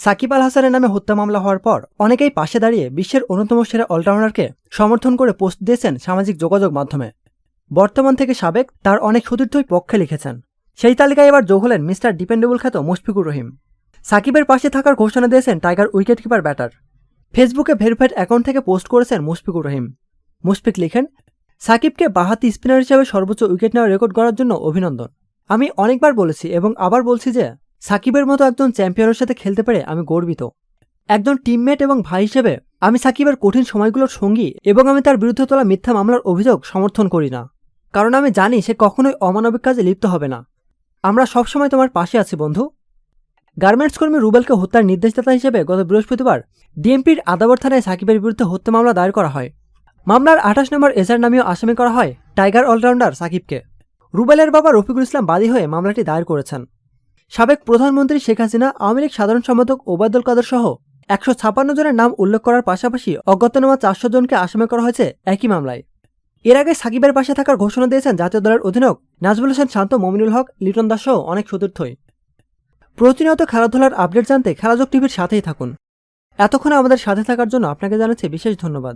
সাকিব আল হাসানের নামে হত্যা মামলা হওয়ার পর অনেকেই পাশে দাঁড়িয়ে বিশ্বের অন্যতম সেরা অলরাউন্ডারকে সমর্থন করে পোস্ট দিয়েছেন সামাজিক যোগাযোগ মাধ্যমে। বর্তমান থেকে সাবেক তার অনেক সতীর্থই পক্ষে লিখেছেন। সেই তালিকায় এবার যোগ হলেন মিস্টার ডিপেন্ডেবল খ্যাত মুশফিকুর রহিম। সাকিবের পাশে থাকার ঘোষণা দিয়েছেন টাইগার উইকেটকিপার ব্যাটার। ফেসবুকে ভেরিফাইড অ্যাকাউন্ট থেকে পোস্ট করেছেন মুশফিকুর রহিম। মুশফিক লিখেন, সাকিবকে বাঁহাতি স্পিনার হিসেবে সর্বোচ্চ উইকেট নেওয়ার রেকর্ড গড়ার জন্য অভিনন্দন। আমি অনেকবার বলেছি এবং আবার বলছি যে সাকিবের মতো একজন চ্যাম্পিয়নের সাথে খেলতে পেরে আমি গর্বিত। একজন টিমমেট এবং ভাই হিসেবে আমি সাকিবের কঠিন সময়গুলোর সঙ্গী এবং আমি তার বিরুদ্ধে তোলা মিথ্যা মামলার অভিযোগ সমর্থন করি না, কারণ আমি জানি সে কখনোই অমানবিক কাজে লিপ্ত হবে না। আমরা সবসময় তোমার পাশে আছি বন্ধু। গার্মেন্টস কর্মী রুবেলকে হত্যার নির্দেশদাতা হিসেবে গত বৃহস্পতিবার ডিএমপির আদাবর থানায় সাকিবের বিরুদ্ধে হত্যা মামলা দায়ের করা হয়। মামলার 28 নম্বর এজাহার নামেও আসামি করা হয় টাইগার অলরাউন্ডার সাকিবকে। রুবেলের বাবা রফিকুল ইসলাম বাদী হয়ে মামলাটি দায়ের করেছেন। সাবেক প্রধানমন্ত্রী শেখ হাসিনা, আওয়ামী লীগ সাধারণ সম্পাদক ওবায়দুল কাদের সহ 156 জনের নাম উল্লেখ করার পাশাপাশি অজ্ঞাতনামা 400 জনকে আসামি করা হয়েছে একই মামলায়। এর আগে সাকিবের পাশে থাকার ঘোষণা দিয়েছেন জাতীয় দলের অধিনায়ক নাজমুল হোসেন শান্ত, মমিনুল হক, লিটন দাস সহ অনেক সতীর্থই। প্রতিনিয়ত খেলাধুলার আপডেট জানতে খেলাযোগ টিভির সাথেই থাকুন। এতক্ষণ আমাদের সাথে থাকার জন্য আপনাকে জানাচ্ছি বিশেষ ধন্যবাদ।